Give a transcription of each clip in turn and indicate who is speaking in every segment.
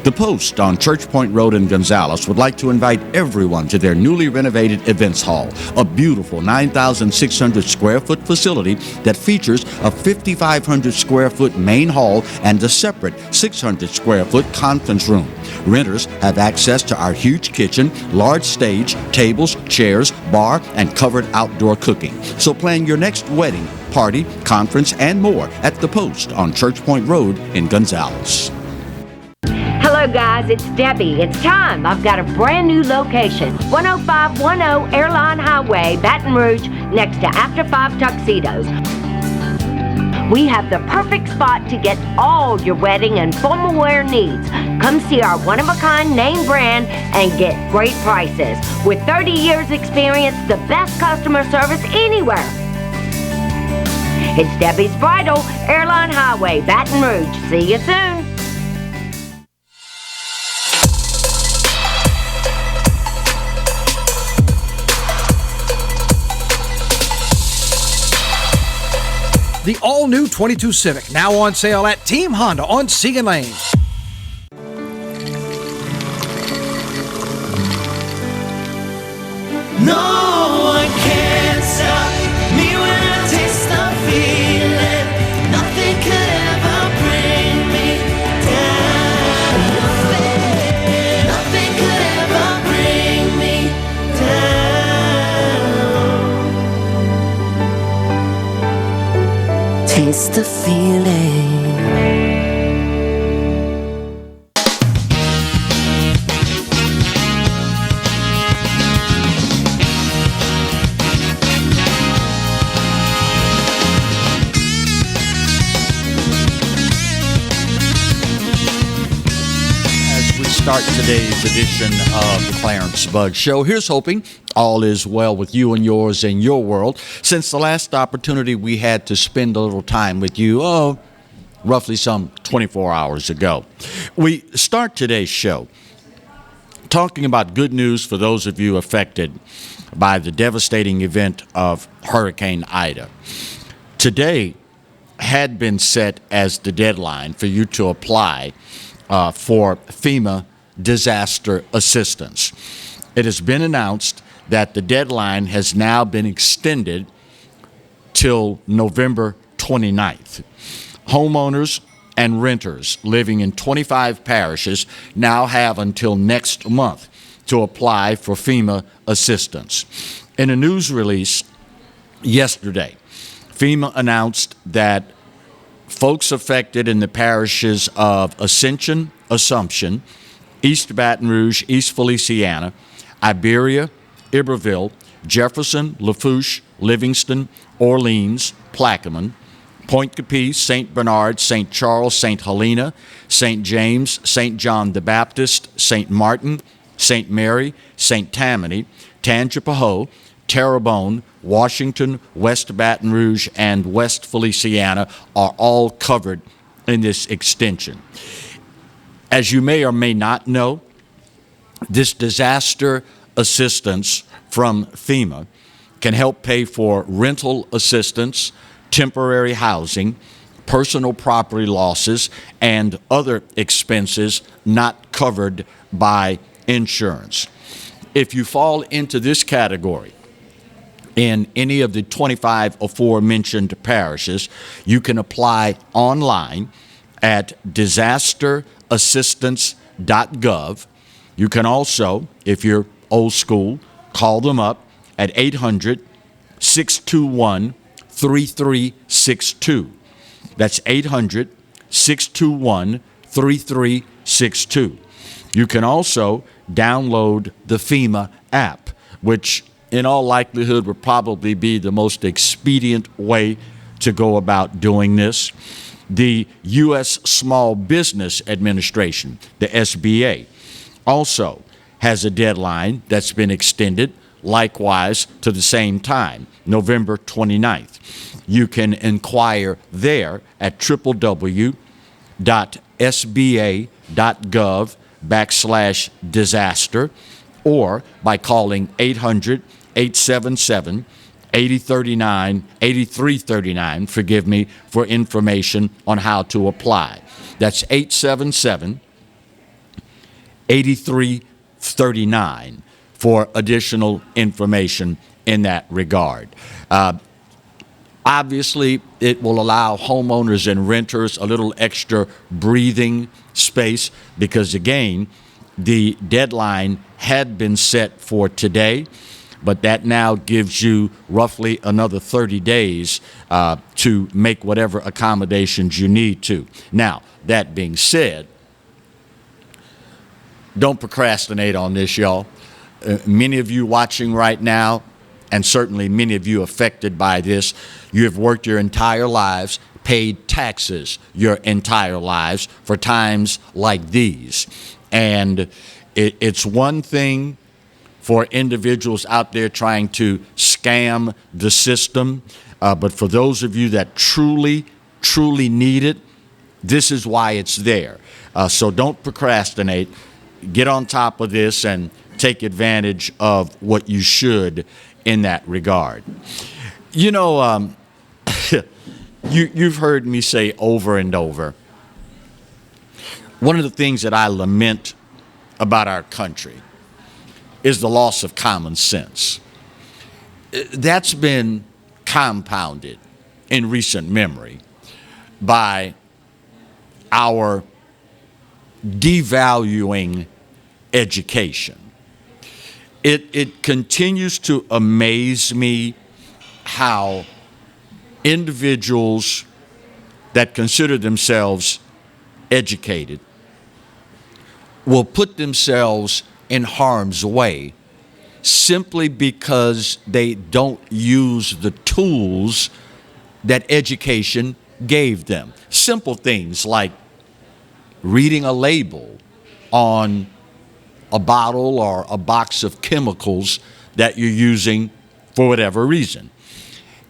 Speaker 1: The Post on Church Point Road in Gonzales would like to invite everyone to their newly renovated events hall, a beautiful 9,600 square foot facility that features a 5,500 square foot main hall and a separate 600 square foot conference room. Renters have access to our huge kitchen, large stage, tables, chairs, bar, and covered outdoor cooking. So plan your next wedding, party, conference, and more at The Post on Church Point Road in Gonzales.
Speaker 2: Hello guys, it's Debbie. It's time. I've got a brand new location. 10510 Airline Highway, Baton Rouge, next to After 5 Tuxedos. We have the perfect spot to get all your wedding and formal wear needs. Come see our one-of-a-kind name brand and get great prices. With 30 years experience, the best customer service anywhere. It's Debbie's Bridal, Airline Highway, Baton Rouge. See you soon.
Speaker 3: The all-new 22 Civic, now on sale at Team Honda on Segan Lane.
Speaker 4: No one can stop me when I taste the feeling. Nothing could ever bring me down. Nothing could ever bring me down. Taste the feeling.
Speaker 1: Start today's edition of the Clarence Bud Show. Here's hoping all is well with you and yours in your world. Since the last opportunity we had to spend a little time with you, roughly some 24 hours ago. We start today's show talking about good news for those of you affected by the devastating event of Hurricane Ida. Today had been set as the deadline for you to apply for FEMA disaster assistance. It has been announced that the deadline has now been extended till November 29th. Homeowners and renters living in 25 parishes now have until next month to apply for FEMA assistance. In a news release yesterday, FEMA announced that folks affected in the parishes of Ascension, Assumption, East Baton Rouge, East Feliciana, Iberia, Iberville, Jefferson, Lafourche, Livingston, Orleans, Plaquemine, Point Capiz, St. Bernard, St. Charles, St. Helena, St. James, St. John the Baptist, St. Martin, St. Mary, St. Tammany, Tangipahoa, Terrebonne, Washington, West Baton Rouge, and West Feliciana are all covered in this extension. As you may or may not know, this disaster assistance from FEMA can help pay for rental assistance, temporary housing, personal property losses, and other expenses not covered by insurance. If you fall into this category, in any of the 25 aforementioned parishes, you can apply online at disasterassistance.gov. You can also, if you're old school, call them up at 800-621-3362. That's 800-621-3362. You can also download the FEMA app, which in all likelihood would probably be the most expedient way to go about doing this. The U.S. Small Business Administration, the SBA, also has a deadline that's been extended, likewise to the same time, November 29th. You can inquire there at www.sba.gov/disaster or by calling 800-877-8339, for information on how to apply. That's 877 8339 for additional information in that regard. Obviously, it will allow homeowners and renters a little extra breathing space because, again, the deadline had been set for today, but that now gives you roughly another 30 days to make whatever accommodations you need to. Now, that being said, don't procrastinate on this, y'all. Many of you watching right now, and certainly many of you affected by this, you have worked your entire lives, paid taxes your entire lives for times like these. And it's one thing for individuals out there trying to scam the system, but for those of you that truly need it, this is why it's there. So don't procrastinate. Get on top of this and take advantage of what you should in that regard. You know, you've heard me say over and over, one of the things that I lament about our country is the loss of common sense. That's been compounded in recent memory by our devaluing education. It continues to amaze me how individuals that consider themselves educated will put themselves in harm's way simply because they don't use the tools that education gave them. Simple things like reading a label on a bottle or a box of chemicals that you're using for whatever reason.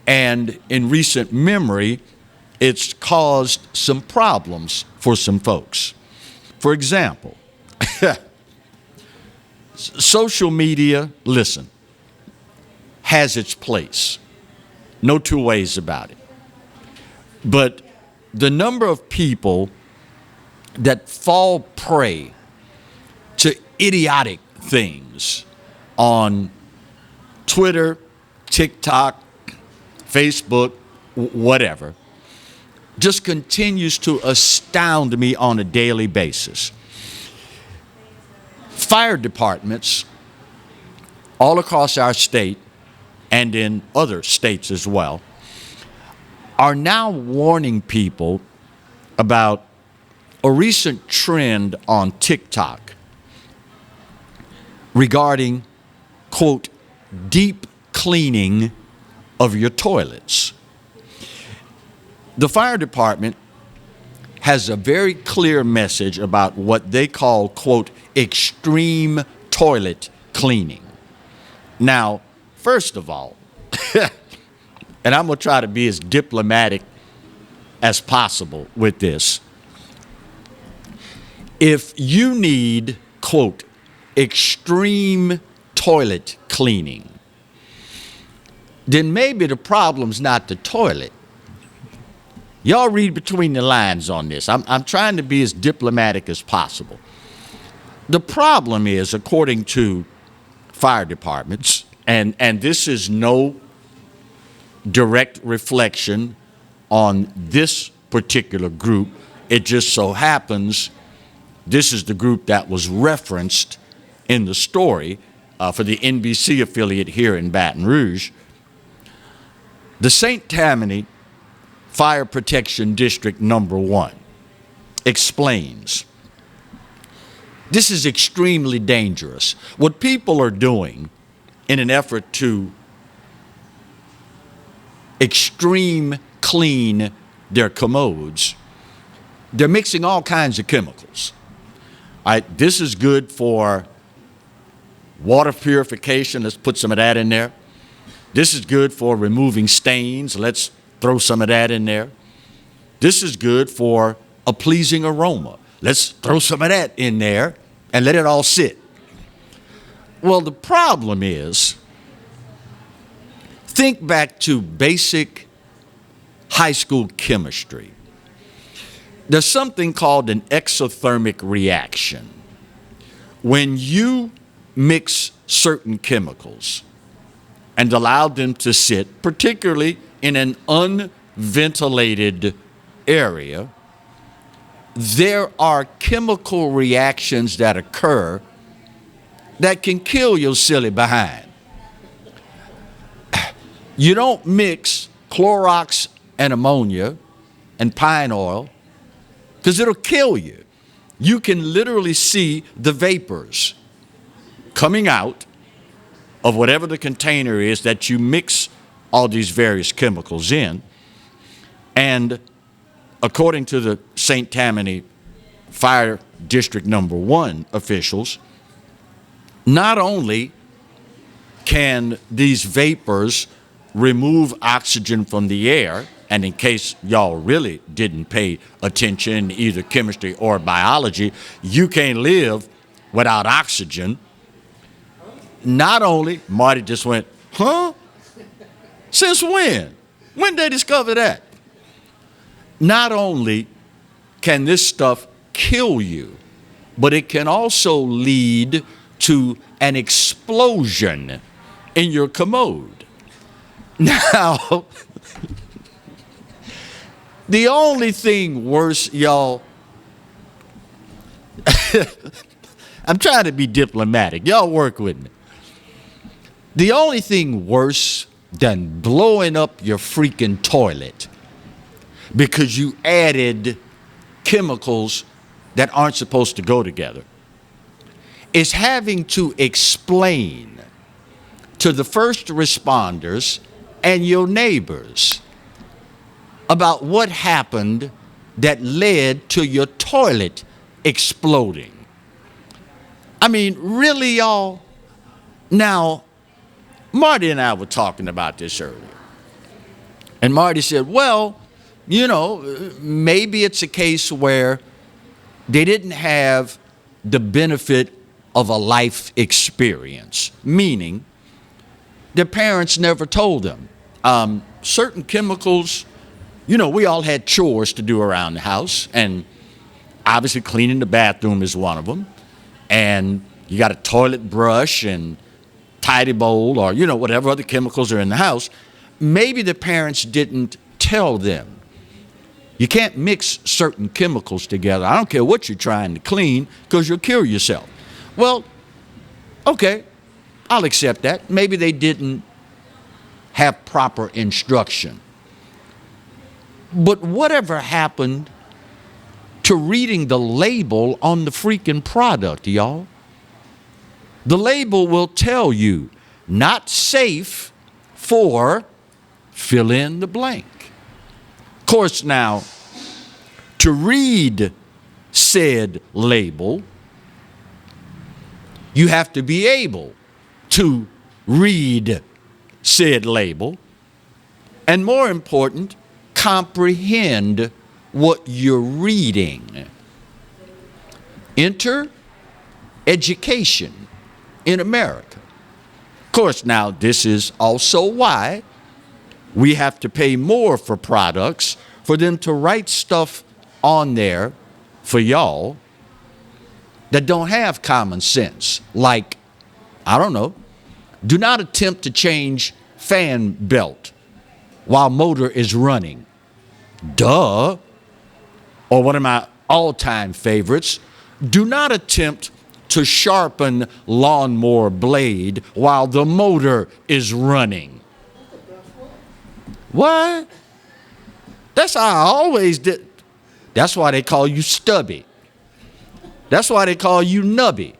Speaker 1: And in recent memory, it's caused some problems for some folks. For example, social media, listen, has its place. No two ways about it. But the number of people that fall prey to idiotic things on Twitter, TikTok, Facebook, whatever, just continues to astound me on a daily basis. Fire departments all across our state and in other states as well are now warning people about a recent trend on TikTok regarding, quote, deep cleaning of your toilets. The fire department has a very clear message about what they call, quote, extreme toilet cleaning. Now, first of all, and I'm going to try to be as diplomatic as possible with this. If you need, quote, extreme toilet cleaning, then maybe the problem's not the toilet. Y'all read between the lines on this. I'm trying to be as diplomatic as possible. The problem is, according to fire departments, and this is no direct reflection on this particular group, it just so happens this is the group that was referenced in the story for the NBC affiliate here in Baton Rouge. The St. Tammany Fire Protection District Number 1 explains, this is extremely dangerous. What people are doing in an effort to extreme clean their commodes, they're mixing all kinds of chemicals. All right, this is good for water purification. Let's put some of that in there. This is good for removing stains. Let's throw some of that in there. This is good for a pleasing aroma. Let's throw some of that in there and let it all sit. Well, the problem is, think back to basic high school chemistry. There's something called an exothermic reaction. when you mix certain chemicals and allow them to sit, particularly in an unventilated area, there are chemical reactions that occur that can kill your silly behind. You don't mix Clorox and ammonia and pine oil because it'll kill you. You can literally see the vapors coming out of whatever the container is that you mix all these various chemicals in. And according to the St. Tammany Fire District Number 1 officials, not only can these vapors remove oxygen from the air, and in case y'all really didn't pay attention in either chemistry or biology, you can't live without oxygen. Not only, Marty just went, huh? Since when? When did they discover that? Not only can this stuff kill you, but it can also lead to an explosion in your commode. Now, the only thing worse, y'all, I'm trying to be diplomatic. Y'all work with me. The only thing worse than blowing up your freaking toilet because you added chemicals that aren't supposed to go together is having to explain to the first responders and your neighbors about what happened that led to your toilet exploding. I mean, really, y'all? Now, Marty and I were talking about this earlier. And Marty said, well, you know, maybe it's a case where they didn't have the benefit of a life experience, meaning their parents never told them. Certain chemicals, you know, we all had chores to do around the house, and obviously cleaning the bathroom is one of them. And you got a toilet brush and tidy bowl or, you know, whatever other chemicals are in the house. Maybe the parents didn't tell them. You can't mix certain chemicals together. I don't care what you're trying to clean because you'll kill yourself. Well, okay, I'll accept that. Maybe they didn't have proper instruction. But whatever happened to reading the label on the freaking product, y'all? The label will tell you, not safe for fill in the blank. Of course, now, to read said label, you have to be able to read said label, and more important, comprehend what you're reading. Enter education in America. Of course, now this is also why we have to pay more for products for them to write stuff on there for y'all that don't have common sense. Like, I don't know, do not attempt to change fan belt while motor is running. Duh. Or one of my all-time favorites, do not attempt to sharpen lawnmower blade while the motor is running. What? That's how I always did. That's why they call you stubby. That's why they call you nubby.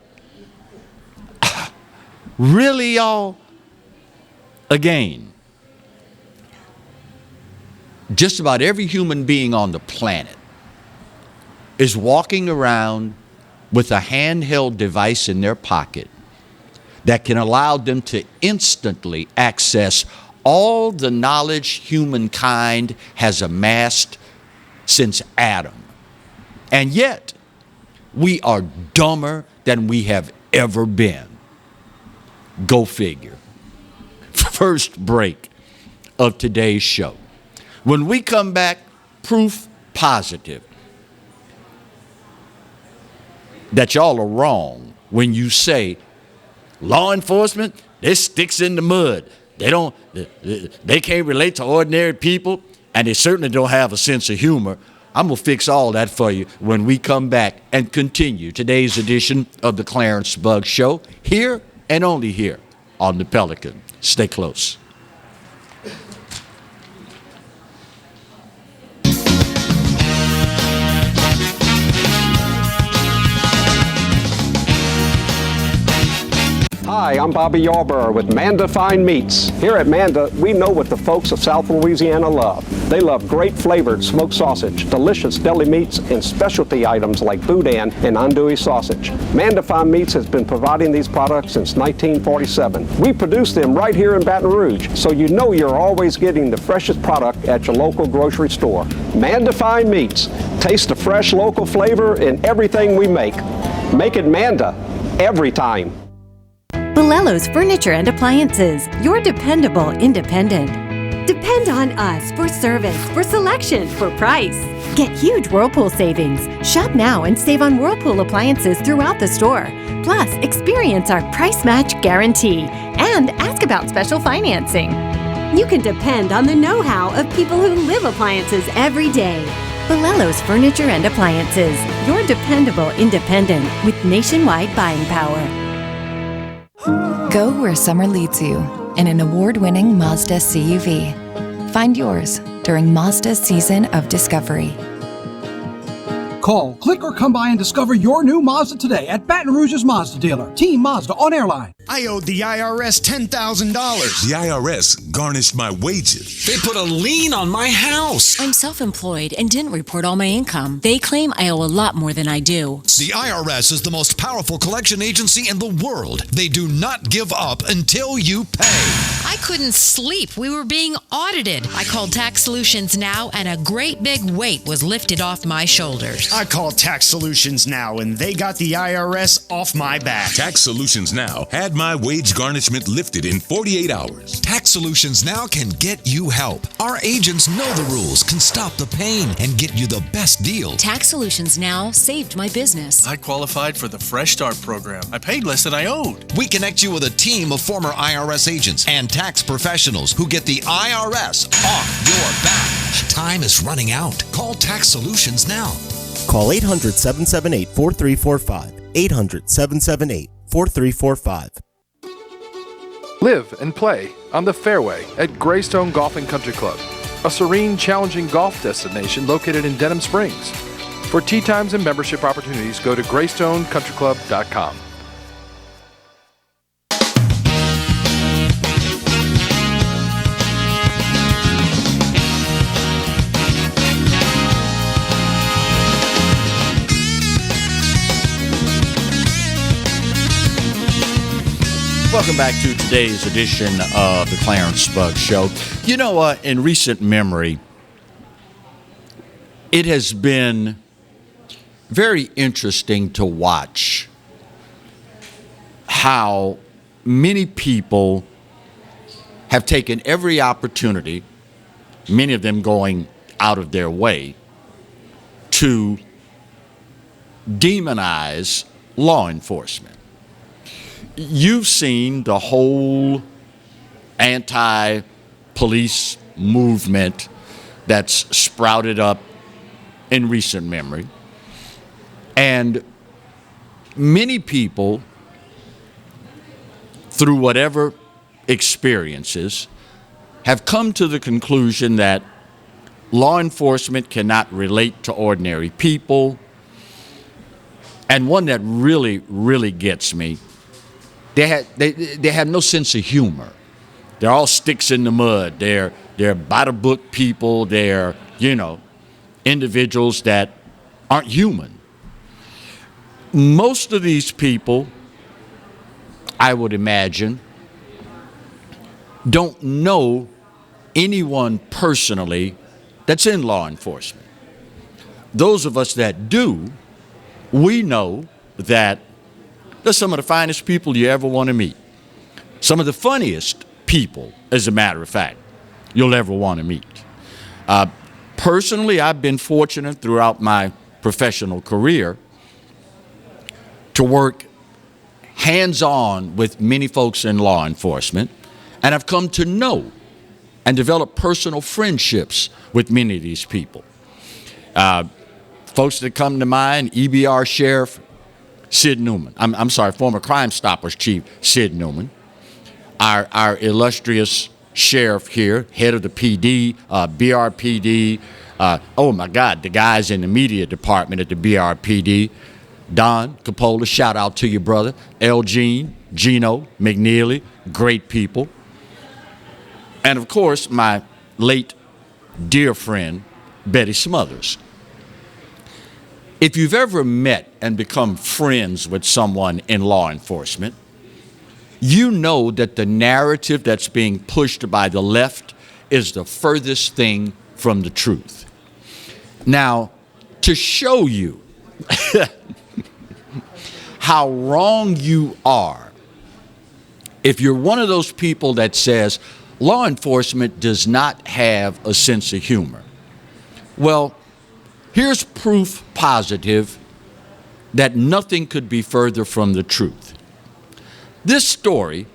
Speaker 1: Really, y'all? Again, just about every human being on the planet is walking around with a handheld device in their pocket that can allow them to instantly access all the knowledge humankind has amassed since Adam. And yet, we are dumber than we have ever been. Go figure. First break of today's show. When we come back, proof positive that y'all are wrong when you say law enforcement, they're sticks in the mud. They can't relate to ordinary people, and they certainly don't have a sense of humor. I'm going to fix all that for you when we come back and continue today's edition of the Clarence Bug Show, here and only here on the Pelican. Stay close.
Speaker 5: Hi, I'm Bobby Yarborough with Manda Fine Meats. Here at Manda, we know what the folks of South Louisiana love. They love great flavored smoked sausage, delicious deli meats, and specialty items like boudin and andouille sausage. Manda Fine Meats has been providing these products since 1947. We produce them right here in Baton Rouge, so you know you're always getting the freshest product at your local grocery store. Manda Fine Meats. Taste the fresh local flavor in everything we make. Make it Manda every time.
Speaker 6: Bolello's Furniture and Appliances, your dependable independent. Depend on us for service, for selection, for price. Get huge Whirlpool savings. Shop now and save on Whirlpool appliances throughout the store. Plus, experience our price match guarantee and ask about special financing. You can depend on the know-how of people who live appliances every day. Bolello's Furniture and Appliances, your dependable independent with nationwide buying power.
Speaker 7: Go where summer leads you in an award-winning Mazda CUV. Find yours during Mazda's season of discovery.
Speaker 3: Call, click, or come by and discover your new Mazda today at Baton Rouge's Mazda dealer, Team Mazda on Airline.
Speaker 8: I owed the IRS $10,000.
Speaker 9: The IRS garnished my wages.
Speaker 8: They put a lien on my house.
Speaker 10: I'm self-employed and didn't report all my income. They claim I owe a lot more than I do.
Speaker 8: The IRS is the most powerful collection agency in the world. They do not give up until you pay.
Speaker 10: I couldn't sleep. We were being audited. I called Tax Solutions Now, and a great big weight was lifted off my shoulders.
Speaker 8: I called Tax Solutions Now, and they got the IRS off my back.
Speaker 9: Tax Solutions Now had my wage garnishment lifted in 48 hours.
Speaker 11: Tax Solutions Now can get you help. Our agents know the rules, can stop the pain, and get you the best deal.
Speaker 10: Tax Solutions Now saved my business.
Speaker 12: I qualified for the Fresh Start program. I paid less than I owed.
Speaker 11: We connect you with a team of former IRS agents and tax professionals who get the IRS off your back. Time is running out. Call Tax Solutions now.
Speaker 13: Call 800-778-4345. 800-778-4345.
Speaker 14: Live and play on the fairway at Greystone Golf and Country Club, a serene, challenging golf destination located in Denham Springs. For tee times and membership opportunities, go to GreystoneCountryClub.com.
Speaker 1: Welcome back to today's edition of the Clarence Bug Show. You know, in recent memory, it has been very interesting to watch how many people have taken every opportunity, many of them going out of their way, to demonize law enforcement. You've seen the whole anti-police movement that's sprouted up in recent memory. And many people, through whatever experiences, have come to the conclusion that law enforcement cannot relate to ordinary people. And one that really, really gets me, they have no sense of humor. They're all sticks in the mud. They're by the book people. They're, individuals that aren't human. Most of these people, I would imagine, don't know anyone personally that's in law enforcement. Those of us that do, we know that they're some of the finest people you ever want to meet. Some of the funniest people, as a matter of fact, you'll ever want to meet. Personally, I've been fortunate throughout my professional career to work hands-on with many folks in law enforcement, and I've come to know and develop personal friendships with many of these people. Folks that come to mind, EBR Sheriff Sid Newman. I'm sorry, former Crime Stoppers Chief Sid Newman. Our illustrious sheriff here, head of the PD, BRPD. Oh my God, the guys in the media department at the BRPD. Don Capola, shout out to you, brother. Gino McNeely, great people. And of course, my late dear friend, Betty Smothers. If you've ever met and become friends with someone in law enforcement, you know that the narrative that's being pushed by the left is the furthest thing from the truth. Now, to show you how wrong you are, if you're one of those people that says law enforcement does not have a sense of humor, well, here's proof positive that nothing could be further from the truth. This story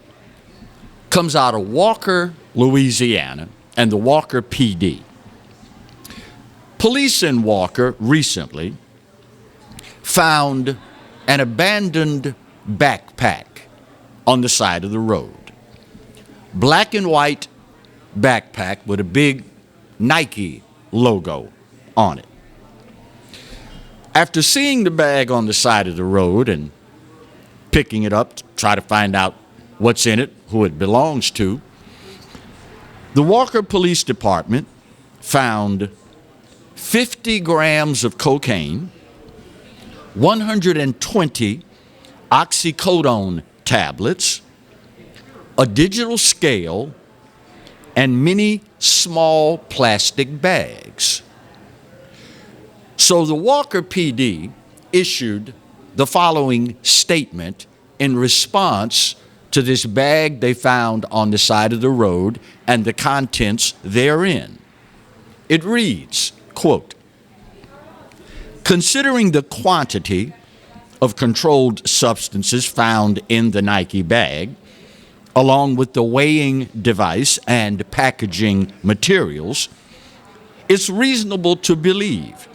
Speaker 1: comes out of Walker, Louisiana, and the Walker PD. Police in Walker recently found an abandoned backpack on the side of the road. Black and white backpack with a big Nike logo on it. After seeing the bag on the side of the road and picking it up to try to find out what's in it, who it belongs to, the Walker Police Department found 50 grams of cocaine, 120 oxycodone tablets, a digital scale, and many small plastic bags. So the Walker PD issued the following statement in response to this bag they found on the side of the road and the contents therein. It reads, quote, "Considering the quantity of controlled substances found in the Nike bag, along with the weighing device and packaging materials, it's reasonable to believe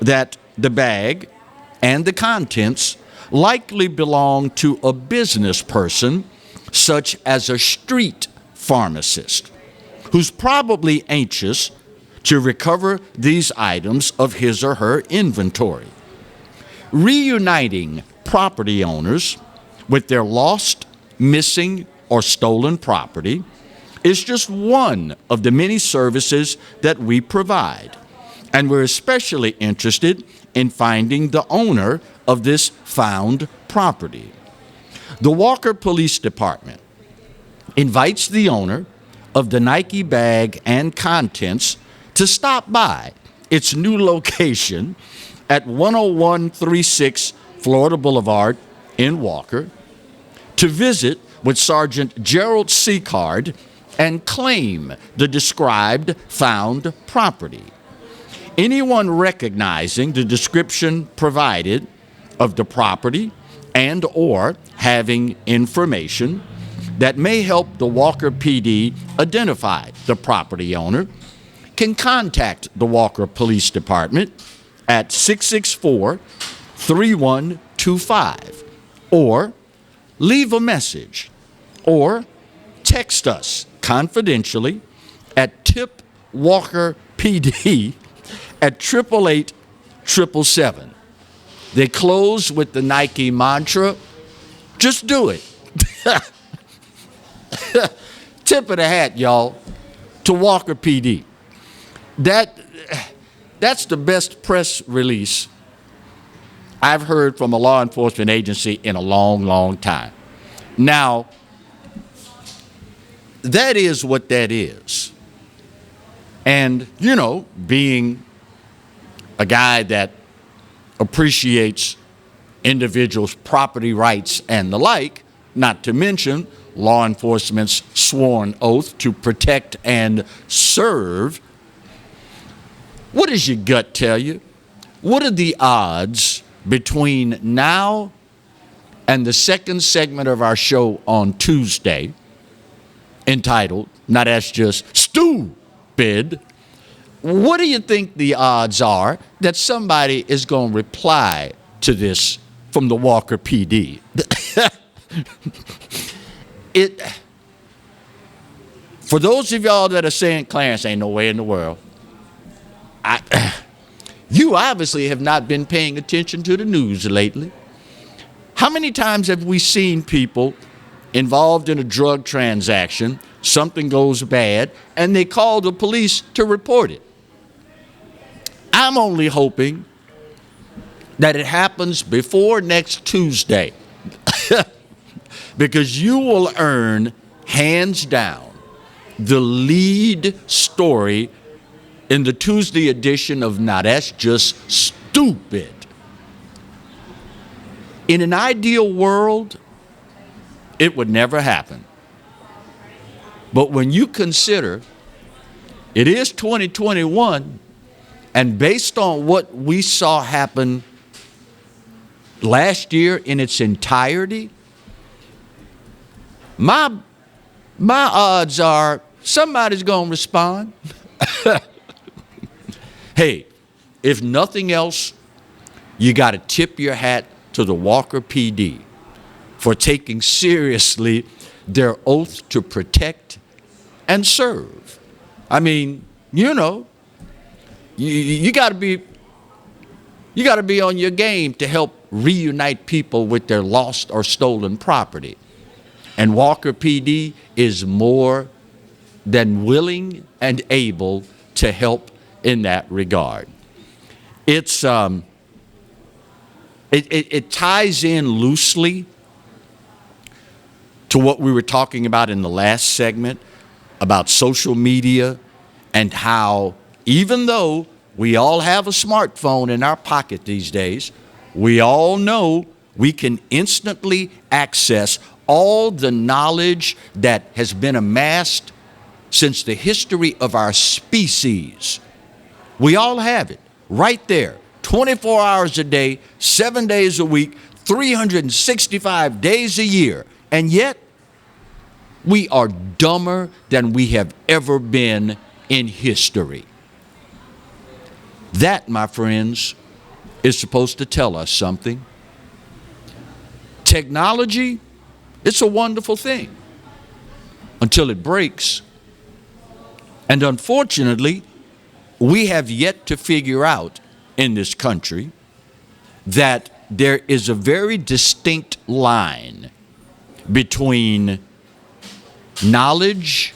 Speaker 1: that the bag and the contents likely belong to a business person, such as a street pharmacist, who's probably anxious to recover these items of his or her inventory. Reuniting property owners with their lost, missing, or stolen property is just one of the many services that we provide, and we're especially interested in finding the owner of this found property. The Walker Police Department invites the owner of the Nike bag and contents to stop by its new location at 10136 Florida Boulevard in Walker to visit with Sergeant Gerald Seacard and claim the described found property. Anyone recognizing the description provided of the property and or having information that may help the Walker PD identify the property owner can contact the Walker Police Department at 664-3125 or leave a message or text us confidentially at Tip Walker PD at 888-777. They close with the Nike mantra, just do it. Tip of the hat, y'all, to Walker PD. That's the best press release I've heard from a law enforcement agency in a long, long time. Now, that is what that is. And, you know, being a guy that appreciates individuals' property rights and the like, not to mention law enforcement's sworn oath to protect and serve, what does your gut tell you? What are the odds between now and the second segment of our show on Tuesday, entitled, now that's just stupid, what do you think the odds are that somebody is going to reply to this from the Walker PD? For those of y'all that are saying, Clarence, ain't no way in the world, you obviously have not been paying attention to the news lately. How many times have we seen people involved in a drug transaction, something goes bad, and they call the police to report it? I'm only hoping that it happens before next Tuesday, because you will earn, hands down, the lead story in the Tuesday edition of Now That's Just Stupid. In an ideal world, it would never happen. But when you consider it is 2021, and based on what we saw happen last year in its entirety, my odds are somebody's going to respond. Hey, if nothing else, you got to tip your hat to the Walker PD for taking seriously their oath to protect and serve. I mean, you know, you got to be on your game to help reunite people with their lost or stolen property. And Walker PD is more than willing and able to help in that regard. It's it ties in loosely to what we were talking about in the last segment about social media and how even though we all have a smartphone in our pocket these days, we all know we can instantly access all the knowledge that has been amassed since the history of our species. We all have it right there, 24 hours a day, 7 days a week, 365 days a year. And yet, we are dumber than we have ever been in history. That, my friends, is supposed to tell us something. Technology, it's a wonderful thing until it breaks. And unfortunately, we have yet to figure out in this country that there is a very distinct line between knowledge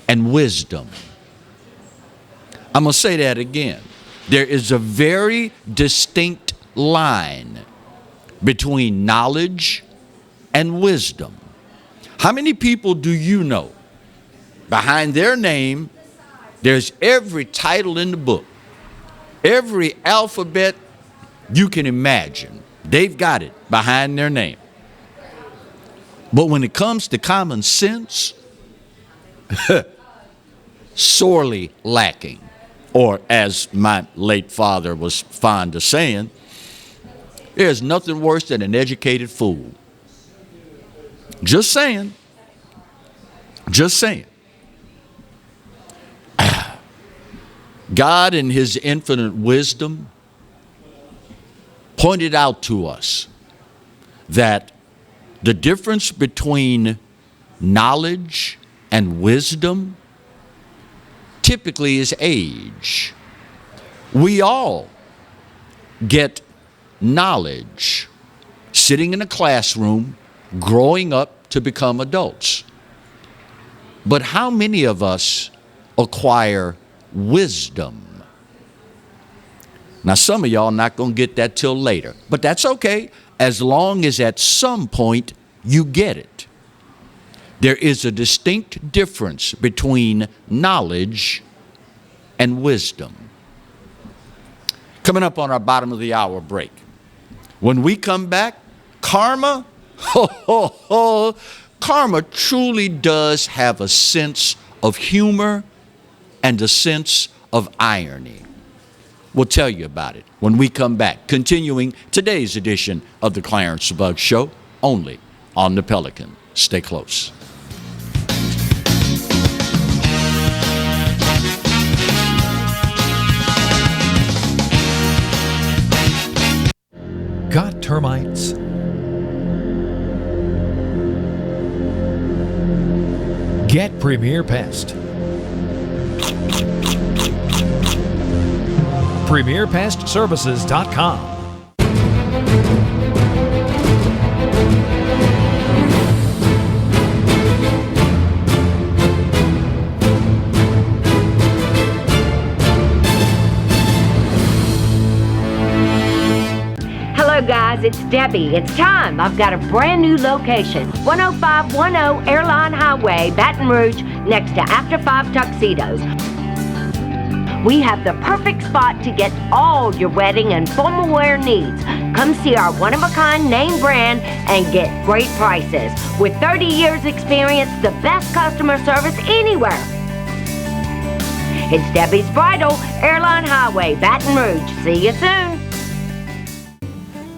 Speaker 1: and wisdom. I'm going to say that again. There is a very distinct line between knowledge and wisdom. How many people do you know behind their name there's every title in the book, every alphabet you can imagine? They've got it behind their name. But when it comes to common sense, sorely lacking. Or as my late father was fond of saying, there's nothing worse than an educated fool. Just saying. Just saying. God in his infinite wisdom pointed out to us that the difference between knowledge and wisdom typically is age. We all get knowledge sitting in a classroom, growing up to become adults. But how many of us acquire wisdom? Now, some of y'all not going to get that till later, but that's okay, as long as at some point you get it. There is a distinct difference between knowledge and wisdom. Coming up on our bottom of the hour break. When we come back, karma, karma truly does have a sense of humor and a sense of irony. We'll tell you about it when we come back, continuing today's edition of the Clarence Bugg Show, only on the Pelican. Stay close.
Speaker 13: Got termites? Get Premier Pest. PremierPestServices.com.
Speaker 2: Hello guys, it's Debbie. It's time. I've got a brand new location. 10510 Airline Highway, Baton Rouge, next to After 5 Tuxedos. We have the perfect spot to get all your wedding and formal wear needs. Come see our one-of-a-kind name brand and get great prices. With 30 years experience, the best customer service anywhere. It's Debbie's Bridal, Airline Highway, Baton Rouge. See you soon.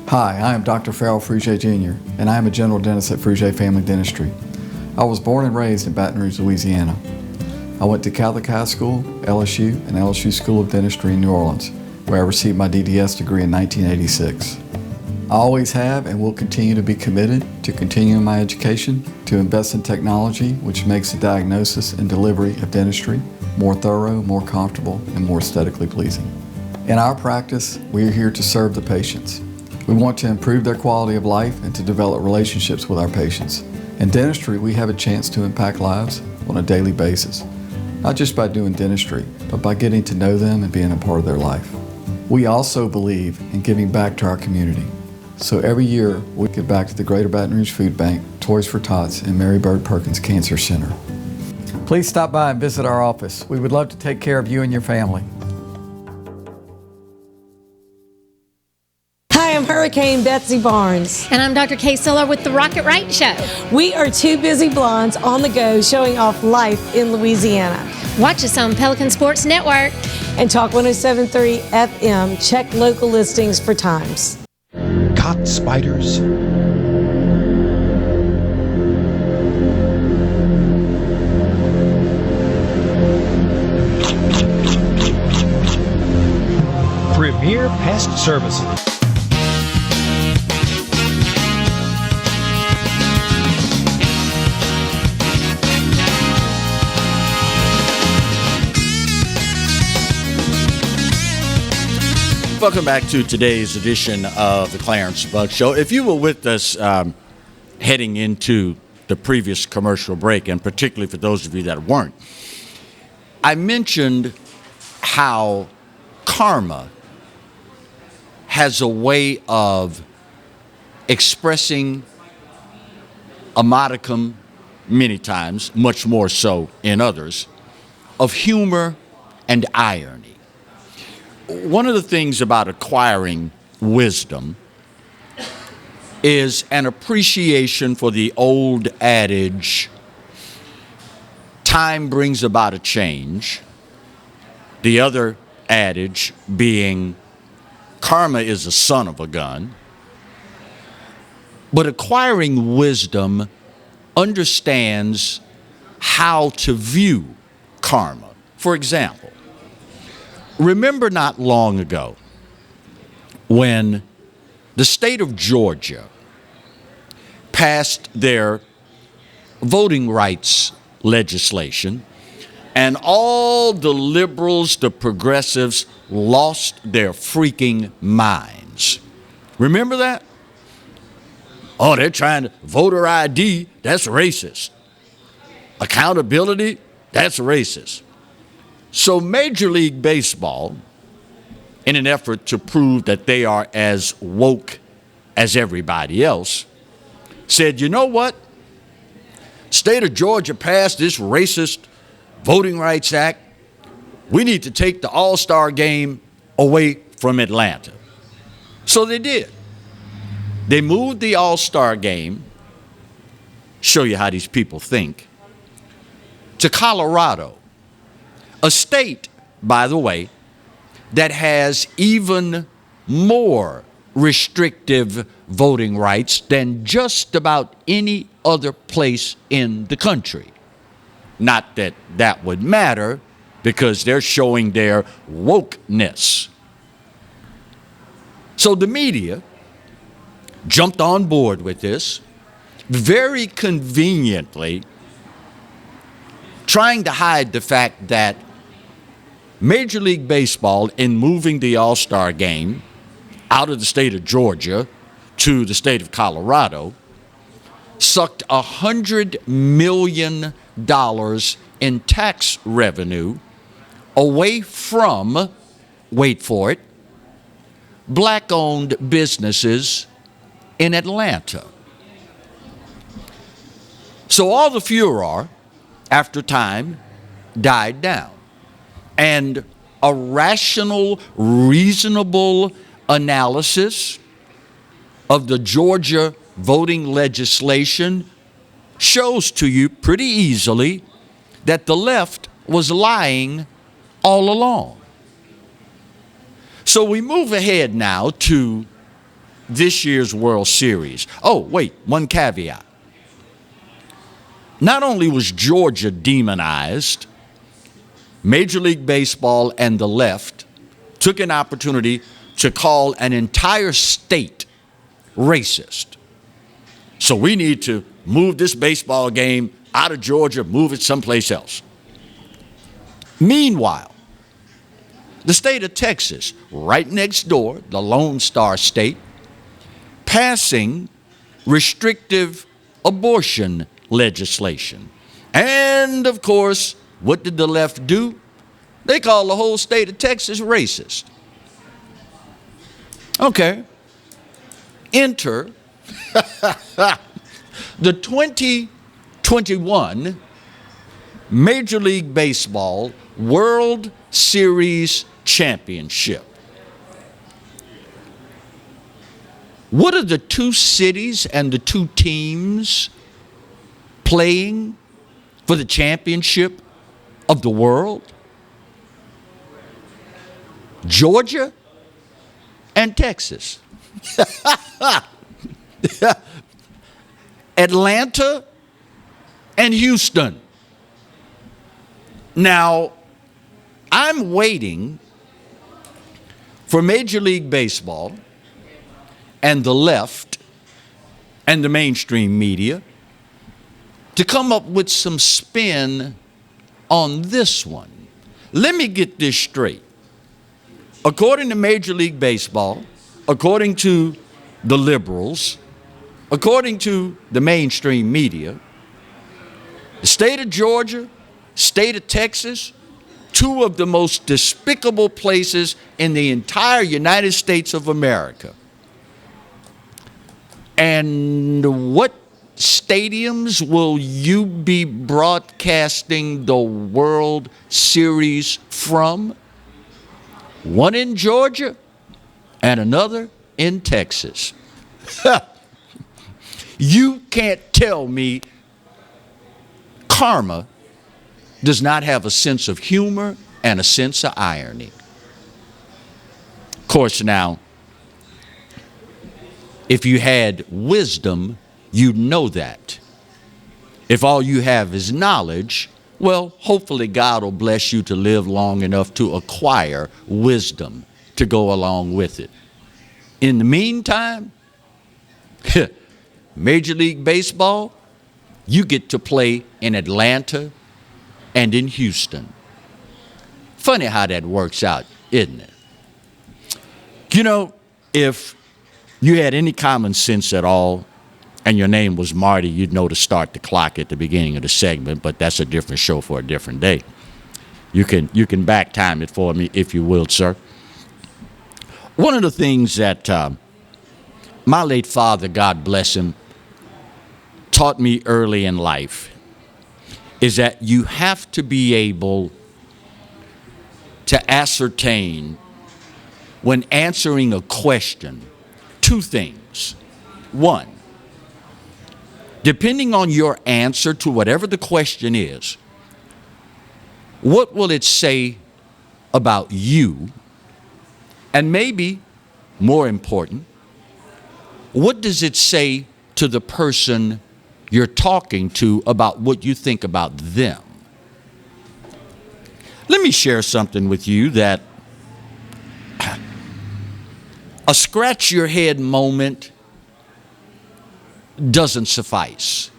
Speaker 15: Hi, I am Dr. Farrell Frugier Jr., and I am a general dentist at Frugier Family Dentistry. I was born and raised in Baton Rouge, Louisiana. I went to Catholic High School, LSU, and LSU School of Dentistry in New Orleans, where I received my DDS degree in 1986. I always have and will continue to be committed to continuing my education, to invest in technology which makes the diagnosis and delivery of dentistry more thorough, more comfortable, and more aesthetically pleasing. In our practice, we are here to serve the patients. We want to improve their quality of life and to develop relationships with our patients. In dentistry, we have a chance to impact lives on a daily basis, not just by doing dentistry, but by getting to know them and being a part of their life. We also believe in giving back to our community. So every year, we give back to the Greater Baton Rouge Food Bank, Toys for Tots, and Mary Bird Perkins Cancer Center. Please stop by and visit our office. We would love to take care of you and your family.
Speaker 16: Hi, I'm Hurricane Betsy Barnes.
Speaker 17: And I'm Dr. Kay Siller with the Rocket Right Show.
Speaker 16: We are two busy blondes on the go showing off life in Louisiana.
Speaker 17: Watch us on Pelican Sports Network.
Speaker 16: And Talk 107.3 FM. Check local listings for times.
Speaker 13: Caught spiders? Premier Pest Services.
Speaker 1: Welcome back to today's edition of the Clarence Bugg Show. If you were with us heading into the previous commercial break, and particularly for those of you that weren't, I mentioned how karma has a way of expressing a modicum, many times, much more so in others, of humor and irony. One of the things about acquiring wisdom is an appreciation for the old adage, time brings about a change. The other adage being, karma is a son of a gun. But acquiring wisdom understands how to view karma. For example, remember not long ago when the state of Georgia passed their voting rights legislation and all the liberals, the progressives, lost their freaking minds. Remember that? Oh, they're trying to, voter ID, that's racist. Accountability, that's racist. So Major League Baseball, in an effort to prove that they are as woke as everybody else, said, you know what? State of Georgia passed this racist Voting Rights Act. We need to take the All-Star game away from Atlanta. So they did. They moved the All-Star game, show you how these people think, to Colorado. A state, by the way, that has even more restrictive voting rights than just about any other place in the country. Not that that would matter, because they're showing their wokeness. So the media jumped on board with this, very conveniently trying to hide the fact that Major League Baseball, in moving the All-Star game out of the state of Georgia to the state of Colorado, sucked $100 million in tax revenue away from, wait for it, black-owned businesses in Atlanta. So all the furor, after time, died down. And a rational, reasonable analysis of the Georgia voting legislation shows to you pretty easily that the left was lying all along. So we move ahead now to this year's World Series. Oh, wait, one caveat. Not only was Georgia demonized, Major League Baseball and the left took an opportunity to call an entire state racist. So we need to move this baseball game out of Georgia, move it someplace else. Meanwhile, the state of Texas, right next door, the Lone Star State, passing restrictive abortion legislation. And of course, what did the left do? They called the whole state of Texas racist. Okay. Enter the 2021 Major League Baseball World Series Championship. What are the two cities and the two teams playing for the championship of the world? Georgia and Texas. Atlanta and Houston. Now, I'm waiting for Major League Baseball and the left and the mainstream media to come up with some spin on this one. Let me get this straight. According to Major League Baseball, according to the liberals, according to the mainstream media, the state of Georgia, state of Texas, two of the most despicable places in the entire United States of America. And what stadiums will you be broadcasting the World Series from? One in Georgia and another in Texas. You can't tell me karma does not have a sense of humor and a sense of irony. Of course, now, if you had wisdom, you'd know that. If all you have is knowledge, well, hopefully God will bless you to live long enough to acquire wisdom to go along with it. In the meantime, Major League Baseball, you get to play in Atlanta and in Houston. Funny how that works out, isn't it? You know, if you had any common sense at all, and your name was Marty, you'd know to start the clock at the beginning of the segment, but that's a different show for a different day. You can back time it for me if you will, sir. One of the things that my late father, God bless him, taught me early in life is that you have to be able to ascertain when answering a question two things. One, depending on your answer to whatever the question is, what will it say about you And maybe more important, what does it say to the person you're talking to about what you think about them? Let me share something with you that a scratch your head moment doesn't suffice.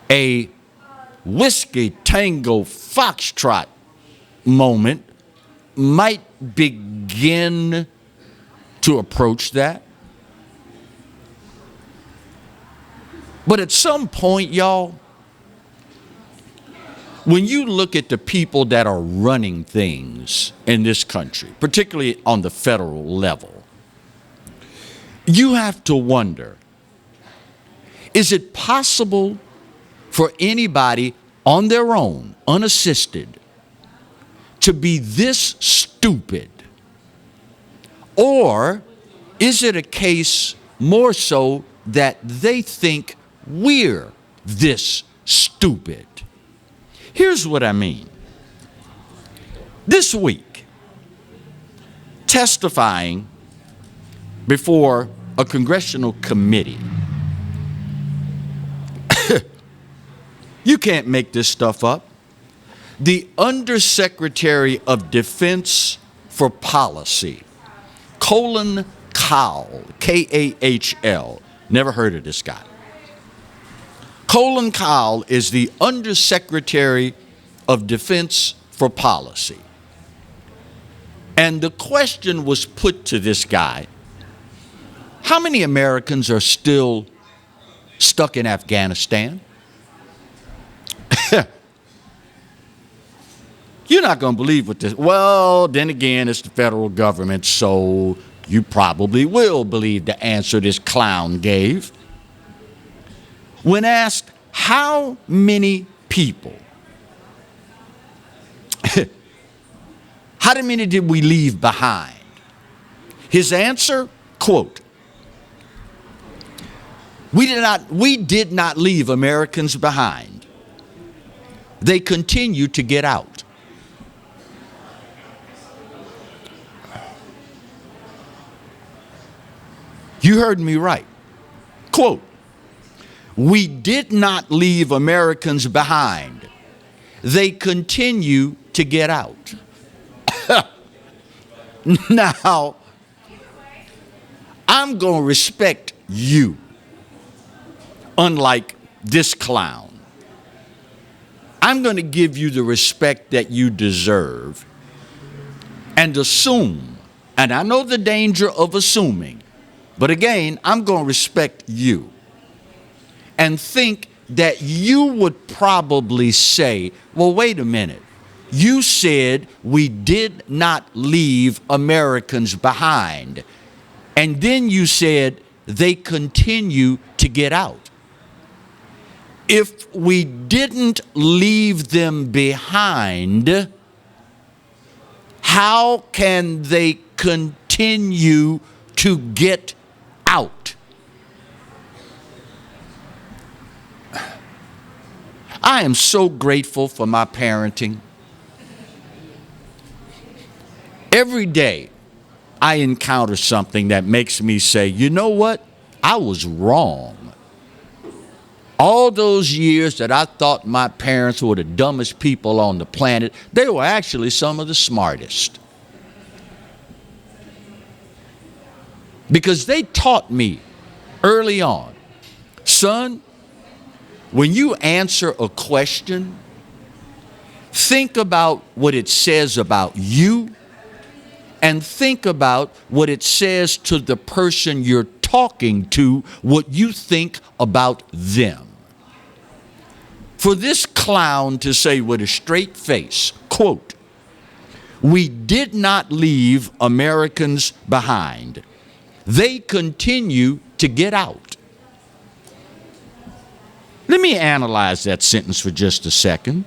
Speaker 1: A whiskey tango foxtrot moment might begin to approach that. But at some point, y'all, when you look at the people that are running things in this country, particularly on the federal level, you have to wonder, is it possible for anybody on their own, unassisted, to be this stupid? Or is it a case more so that they think we're this stupid? Here's what I mean. This week, testifying before a congressional committee, you can't make this stuff up, the Undersecretary of Defense for Policy, Colin Kahl, K-A-H-L, never heard of this guy. Colin Kahl is the Undersecretary of Defense for Policy. And the question was put to this guy, how many Americans are still stuck in Afghanistan? You're not going to believe what this, well, then again, it's the federal government, so you probably will believe the answer this clown gave. When asked how many people, how many did we leave behind? His answer, quote, we did not leave Americans behind. They continue to get out. You heard me right. Quote, we did not leave Americans behind. They continue to get out. Now, I'm going to respect you, unlike this clown. I'm going to give you the respect that you deserve and assume, and I know the danger of assuming, but again, I'm going to respect you and think that you would probably say, well, wait a minute. You said we did not leave Americans behind. And then you said they continue to get out. If we didn't leave them behind, how can they continue to get out? I am so grateful for my parenting. Every day I encounter something that makes me say, you know what? I was wrong. All those years that I thought my parents were the dumbest people on the planet, they were actually some of the smartest. Because they taught me early on, son, when you answer a question, think about what it says about you and think about what it says to the person you're talking to, what you think about them. For this clown to say with a straight face, quote, we did not leave Americans behind. They continue to get out. Let me analyze that sentence for just a second.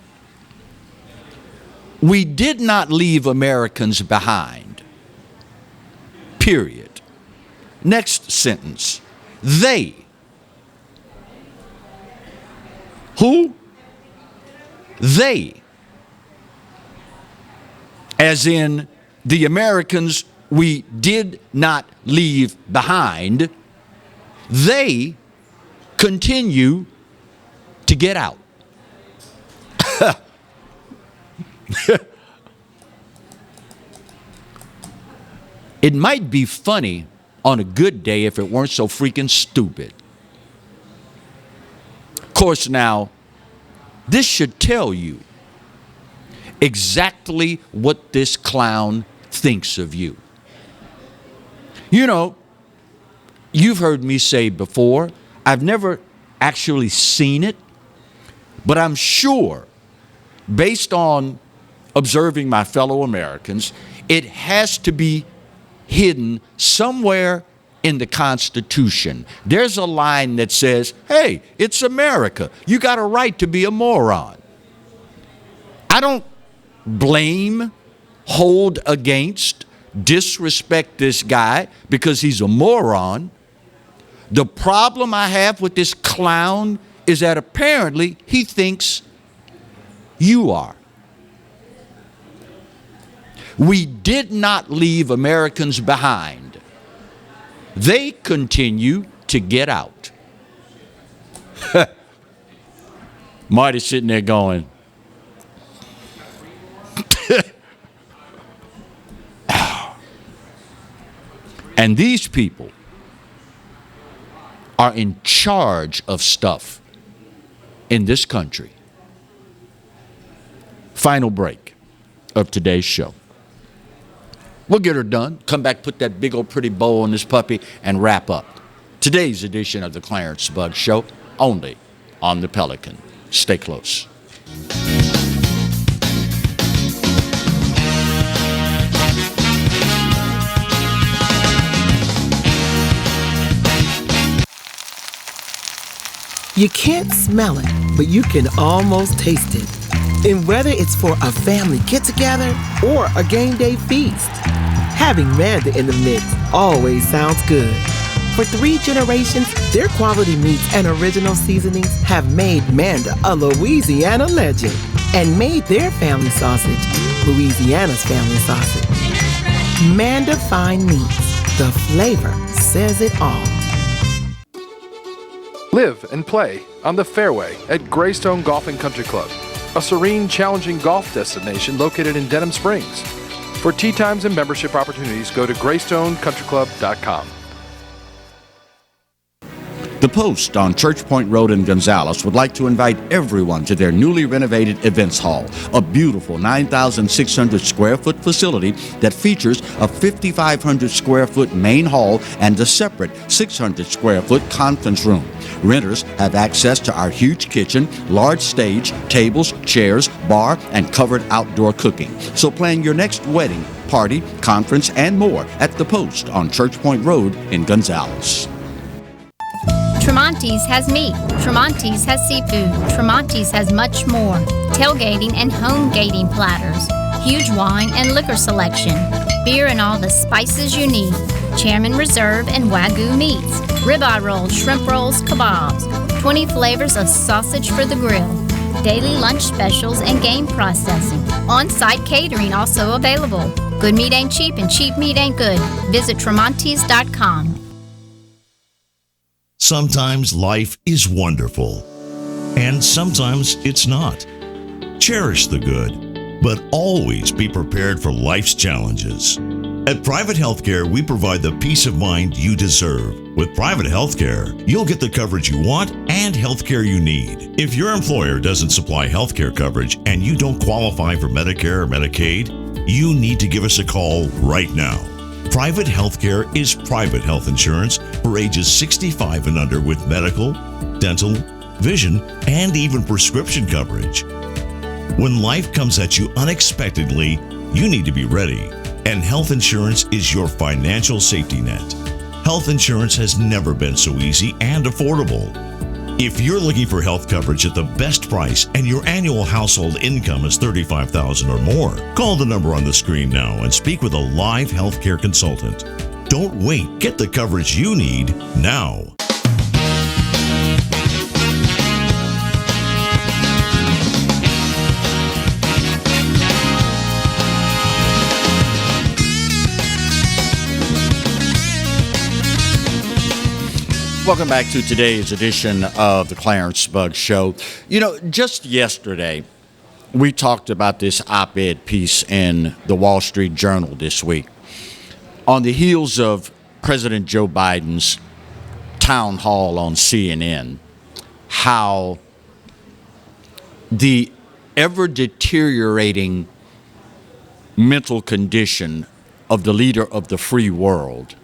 Speaker 1: We did not leave Americans behind. Period. Next sentence. They. Who? They. As in the Americans we did not leave behind, they continue to get out. It might be funny on a good day if it weren't so freaking stupid. Of course, now, this should tell you exactly what this clown thinks of you. You know, you've heard me say before, I've never actually seen it, but I'm sure, based on observing my fellow Americans, it has to be hidden somewhere in the Constitution. There's a line that says, hey, it's America. You got a right to be a moron. I don't blame, hold against, disrespect this guy because he's a moron. The problem I have with this clown is that apparently he thinks you are. We did not leave Americans behind. They continue to get out. Marty's sitting there going, and these people are in charge of stuff in this country. Final break of today's show. We'll get her done, come back, put that big old pretty bow on this puppy, and wrap up today's edition of the Clarence Bugg Show, only on the Pelican. Stay close.
Speaker 18: You can't smell it, but you can almost taste it. And whether it's for a family get-together or a game day feast, having Manda in the mix always sounds good. For 3 generations, their quality meats and original seasonings have made Manda a Louisiana legend and made their family sausage Louisiana's family sausage. Manda Fine Meats, the flavor says it all.
Speaker 14: Live and play on the fairway at Greystone Golf and Country Club, a serene, challenging golf destination located in Denham Springs. For tee times and membership opportunities, go to GreystonecountryClub.com.
Speaker 1: The Post on Church Point Road in Gonzales would like to invite everyone to their newly renovated events hall, a beautiful 9,600 square foot facility that features a 5,500 square foot main hall and a separate 600 square foot conference room. Renters have access to our huge kitchen, large stage, tables, chairs, bar, and covered outdoor cooking. So plan your next wedding, party, conference, and more at The Post on Church Point Road in Gonzales.
Speaker 19: Tremonti's has meat, Tremonti's has seafood, Tremonti's has much more. Tailgating and home gating platters, huge wine and liquor selection, beer and all the spices you need, Chairman Reserve and Wagyu meats, ribeye rolls, shrimp rolls, kebabs, 20 flavors of sausage for the grill, daily lunch specials and game processing. On-site catering also available. Good meat ain't cheap and cheap meat ain't good. Visit Tremonti's.com.
Speaker 20: Sometimes life is wonderful, and sometimes it's not. Cherish the good, but always be prepared for life's challenges. At Private Healthcare, we provide the peace of mind you deserve. With Private Healthcare, you'll get the coverage you want and healthcare you need. If your employer doesn't supply healthcare coverage and you don't qualify for Medicare or Medicaid, you need to give us a call right now. Private healthcare is private health insurance for ages 65 and under with medical, dental, vision, and even prescription coverage. When life comes at you unexpectedly, you need to be ready, and health insurance is your financial safety net. Health insurance has never been so easy and affordable. If you're looking for health coverage at the best price and your annual household income is $35,000 or more, call the number on the screen now and speak with a live healthcare consultant. Don't wait. Get the coverage you need now.
Speaker 1: Welcome back to today's edition of the Clarence Bug Show. You know, just yesterday, we talked about this op-ed piece in the Wall Street Journal this week. On the heels of President Joe Biden's town hall on CNN, how the ever-deteriorating mental condition of the leader of the free world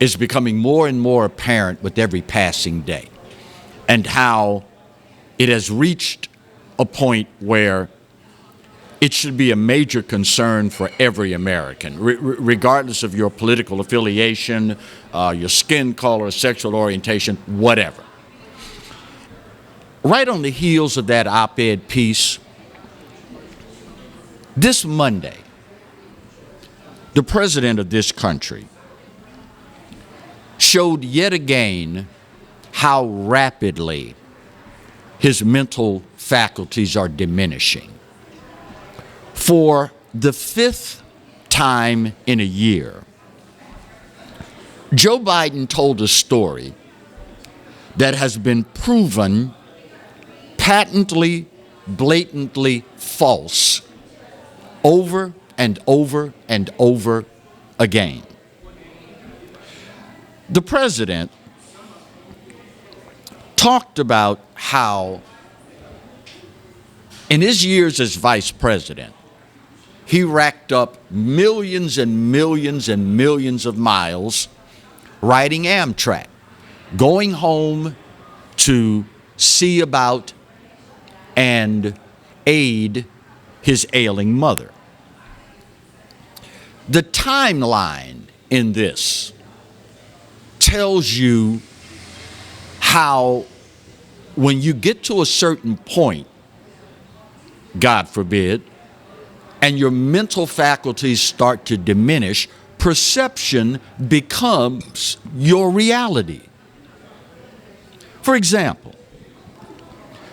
Speaker 1: is becoming more and more apparent with every passing day, and how it has reached a point where it should be a major concern for every American, regardless of your political affiliation, your skin color, sexual orientation, whatever. Right on the heels of that op-ed piece, this Monday, the president of this country showed yet again how rapidly his mental faculties are diminishing. For the fifth time in a year, Joe Biden told a story that has been proven patently, blatantly false over and over and over again. The president talked about how in his years as vice president, he racked up millions and millions and millions of miles riding Amtrak, going home to see about and aid his ailing mother. The timeline in this tells you how when you get to a certain point, God forbid, and your mental faculties start to diminish, perception becomes your reality. For example,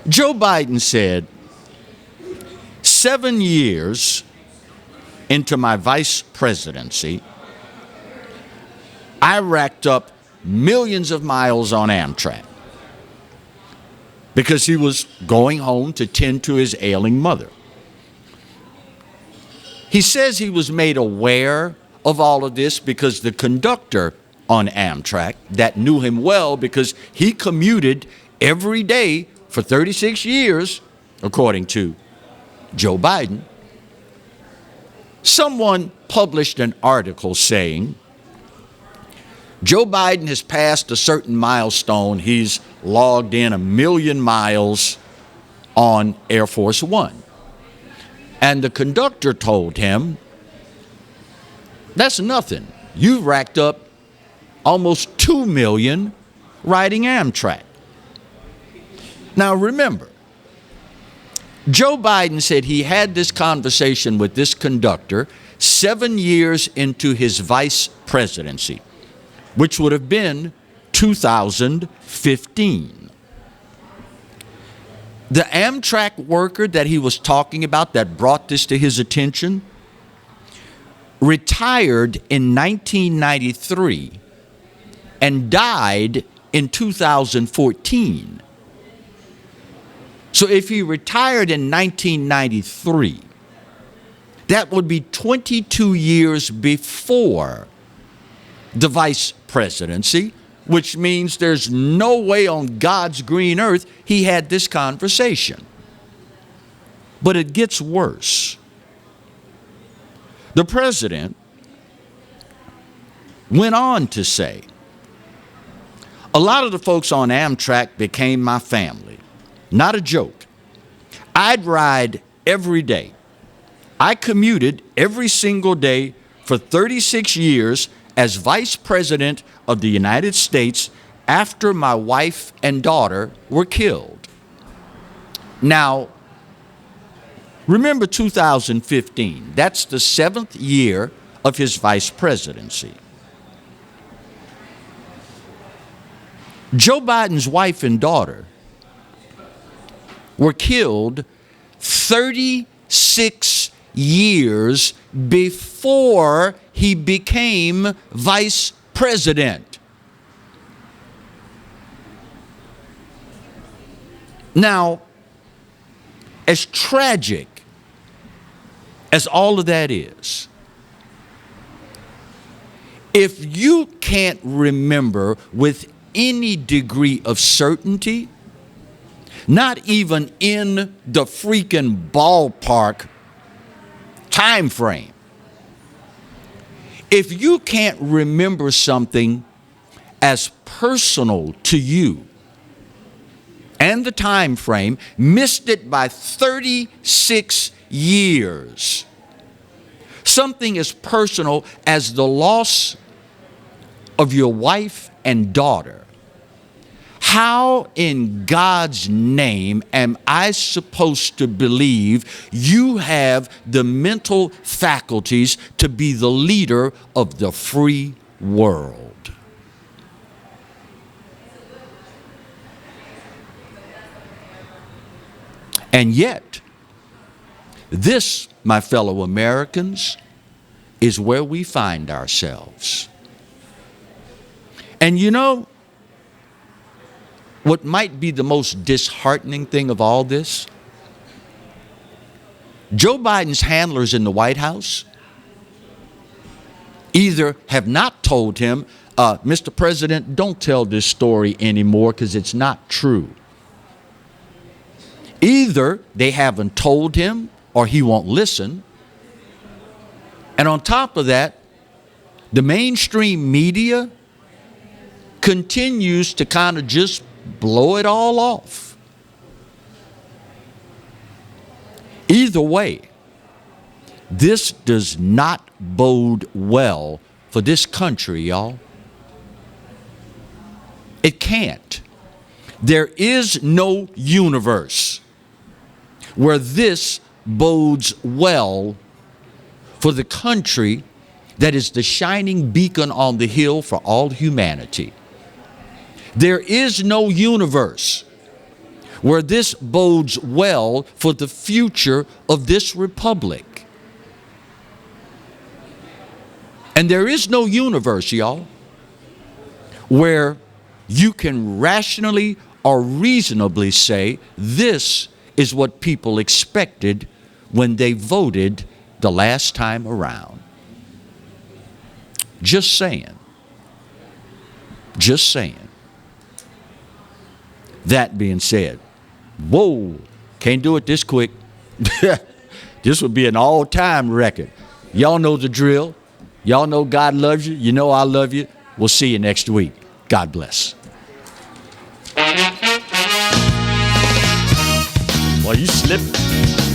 Speaker 1: Joe Biden said, 7 years into my vice presidency, I racked up millions of miles on Amtrak because he was going home to tend to his ailing mother. He says he was made aware of all of this because the conductor on Amtrak that knew him well because he commuted every day for 36 years, according to Joe Biden. Someone published an article saying, Joe Biden has passed a certain milestone. He's logged in 1 million miles on Air Force One. And the conductor told him, that's nothing. You've racked up almost 2 million riding Amtrak. Now remember, Joe Biden said he had this conversation with this conductor 7 years into his vice presidency, which would have been 2015. The Amtrak worker that he was talking about that brought this to his attention retired in 1993 and died in 2014. So if he retired in 1993, that would be 22 years before the vice presidency, which means there's no way on God's green earth he had this conversation. But it gets worse. The president went on to say, a lot of the folks on Amtrak became my family. Not a joke. I'd ride every day. I commuted every single day for 36 years as Vice President of the United States after my wife and daughter were killed. Now, remember 2015. That's the 7th year of his vice presidency. Joe Biden's wife and daughter were killed 36 years before he became vice president. Now, as tragic as all of that is, if you can't remember with any degree of certainty, not even in the freaking ballpark time frame, if you can't remember something as personal to you and the time frame, missed it by 36 years, something as personal as the loss of your wife and daughter, how in God's name am I supposed to believe you have the mental faculties to be the leader of the free world? And yet, this, my fellow Americans, is where we find ourselves. And you know, what might be the most disheartening thing of all this? Joe Biden's handlers in the White House either have not told him, Mr. President, don't tell this story anymore because it's not true. Either they haven't told him or he won't listen. And on top of that, the mainstream media continues to kind of just blow it all off. Either way, this does not bode well for this country, y'all. It can't. There is no universe where this bodes well for the country that is the shining beacon on the hill for all humanity. There is no universe where this bodes well for the future of this republic. And there is no universe, y'all, where you can rationally or reasonably say this is what people expected when they voted the last time around. Just saying. Just saying. That being said, whoa, can't do it this quick. This would be an all-time record. Y'all know the drill. Y'all know God loves you. You know I love you. We'll see you next week. God bless. Well, you slipping.